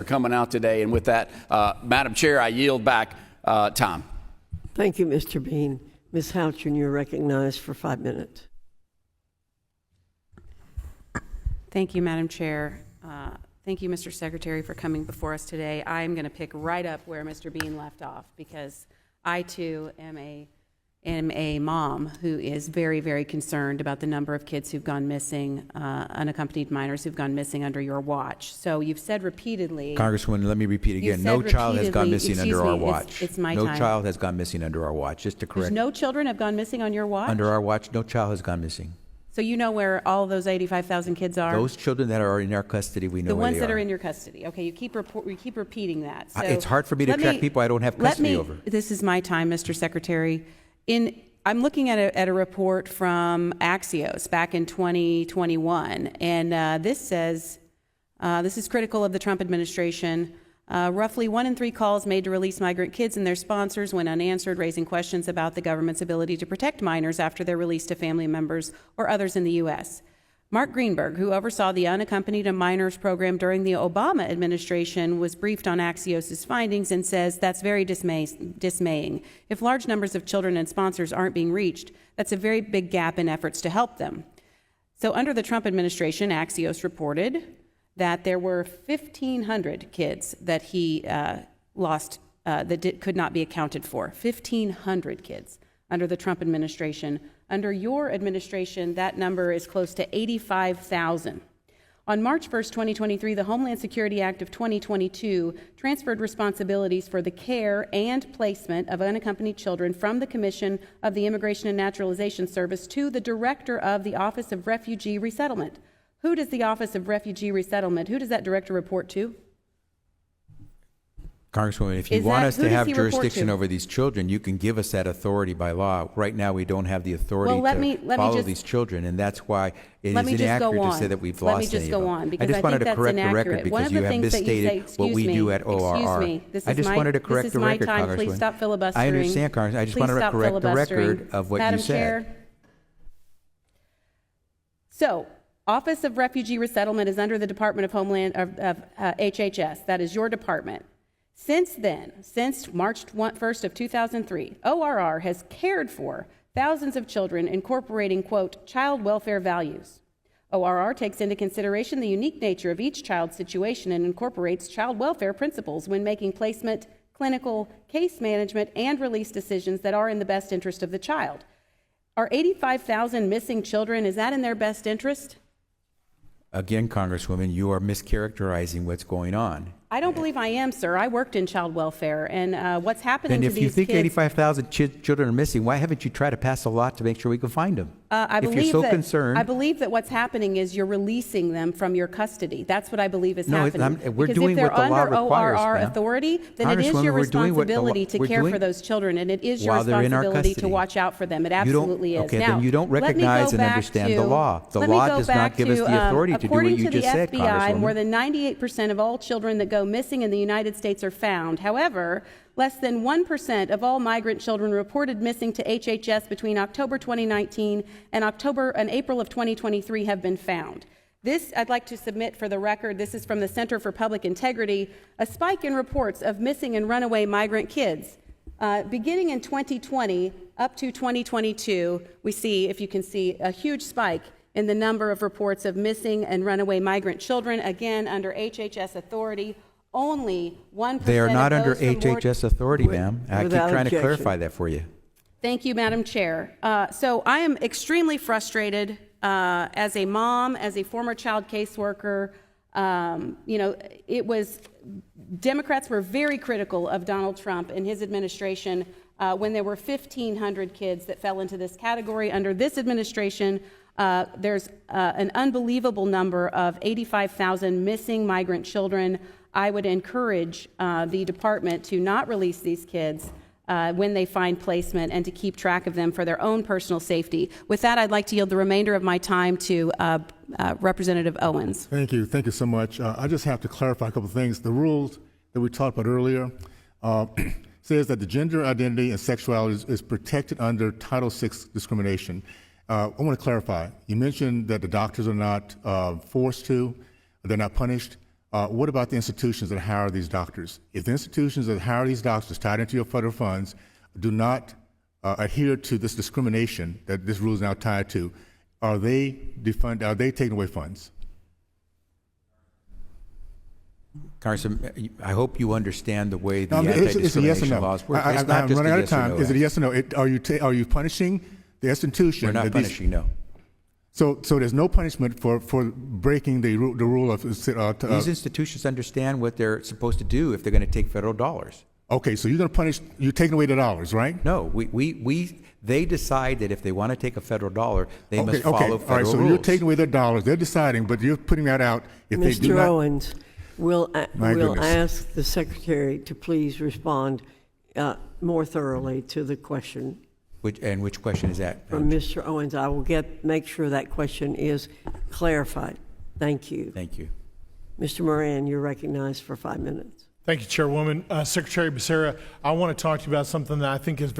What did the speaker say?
for coming out today. And with that, Madam Chair, I yield back time. Thank you, Mr. Bean. Ms. Houchin, you're recognized for 5 minutes. Thank you, Madam Chair. Thank you, Mr. Secretary, for coming before us today. I'm going to pick right up where Mr. Bean left off, because I, too, am a mom who is very, very concerned about the number of kids who've gone missing, unaccompanied minors who've gone missing under your watch. So you've said repeatedly... Congresswoman, let me repeat again. No child has gone missing under our watch. It's my time. No child has gone missing under our watch. Just to correct... No children have gone missing on your watch? Under our watch, no child has gone missing. So you know where all those 85,000 kids are? Those children that are in our custody, we know where they are. The ones that are in your custody. Okay, you keep repeating that. So it's hard for me to track people I don't have custody over. This is my time, Mr. Secretary. I'm looking at a report from Axios back in 2021, and this says, this is critical of the Trump administration. Roughly 1 in 3 calls made to release migrant kids and their sponsors went unanswered, raising questions about the government's ability to protect minors after they're released to family members or others in the U.S. Mark Greenberg, who oversaw the unaccompanied minors program during the Obama administration, was briefed on Axios' findings and says that's very dismaying. If large numbers of children and sponsors aren't being reached, that's a very big gap in efforts to help them. So under the Trump administration, Axios reported that there were 1,500 kids that he lost that could not be accounted for. 1,500 kids under the Trump administration. Under your administration, that number is close to 85,000. On March 1st, 2023, the Homeland Security Act of 2022 transferred responsibilities for the care and placement of unaccompanied children from the Commission of the Immigration and Naturalization Service to the Director of the Office of Refugee Resettlement. Who does the Office of Refugee Resettlement, who does that director report to? Congresswoman, if you want us to have jurisdiction over these children, you can give us that authority by law. Right now, we don't have the authority to follow these children, and that's why it is inaccurate to say that we've lost any of them. Let me just go on, because I just wanted to correct the record because you have misstated what we do at ORR. I just wanted to correct the record, Congresswoman. Please stop filibustering. I understand, Congresswoman. I just wanted to correct the record of what you said. Madam Chair. So, Office of Refugee Resettlement is under the Department of Homeland of HHS. That is your department. Since then, since March 1st of 2003, ORR has cared for thousands of children incorporating, quote, child welfare values. ORR takes into consideration the unique nature of each child's situation and incorporates child welfare principles when making placement, clinical, case management, and release decisions that are in the best interest of the child. Are 85,000 missing children, is that in their best interest? Again, Congresswoman, you are mischaracterizing what's going on. I don't believe I am, sir. I worked in child welfare, and what's happening to these kids... And if you think 85,000 children are missing, why haven't you tried to pass a law to make sure we can find them? If you're so concerned... I believe that what's happening is you're releasing them from your custody. That's what I believe is happening. We're doing what the law requires, Because if they're under ORR authority, then it is your responsibility to care for those children, and it is your responsibility to watch out for them. It absolutely is. Okay, then you don't recognize and understand the law. The law does not give us the authority to do what you just said, Congresswoman. According to the FBI, more than 98% of all children that go missing in the United States are found. However, less than 1% of all migrant children reported missing to HHS between October 2019 and April of 2023 have been found. This, I'd like to submit for the record, this is from the Center for Public Integrity, a spike in reports of missing and runaway migrant kids. Beginning in 2020 up to 2022, we see, if you can see, a huge spike in the number of reports of missing and runaway migrant children, again, under HHS authority. Only 1% They are not under of those HHS authority, ma'am. I keep trying to clarify that for you. Thank you, Madam Chair. So I am extremely frustrated as a mom, as a former child caseworker. Democrats were very critical of Donald Trump and his administration when there were 1,500 kids that fell into this category. Under this administration, there's an unbelievable number of 85,000 missing migrant children. I would encourage the department to not release these kids when they find placement and to keep track of them for their own personal safety. With that, I'd like to yield the remainder of my time to Representative Owens. Thank you. Thank you so much. I just have to clarify a couple of things. The rules that we talked about earlier says that the gender identity and sexuality is protected under Title VI discrimination. I want to clarify. You mentioned that the doctors are not forced to, they're not punished. What about the institutions that hire these doctors? If the institutions that hire these doctors tied into your federal funds do not adhere to this discrimination that this rule is now tied to, are they taking away funds? Congressman, I hope you understand the way the it's a yes or anti-discrimination no. laws work. I'm running out of time. Is it a yes or no? Are you punishing the institution? We're not punishing, no. So there's no punishment for breaking the rule of. These institutions understand what they're supposed to do if they're going to take federal dollars. Okay, so you're going to punish. You're taking away the dollars, right? No, they decide that if they want to take a federal dollar, they must follow federal all right, so rules. you're taking away their dollars. They're deciding, but you're putting that out. If they do Mr. not, Owens, we'll goodness. ask the Secretary to please respond more thoroughly to the question. Which question is that? From Mr. Owens, I will make sure that question is clarified. Thank you. Thank you. Mr. Moran, you're recognized for 5 minutes. Thank you, Chairwoman. Secretary Becerra, I want to talk to you about something that I think is very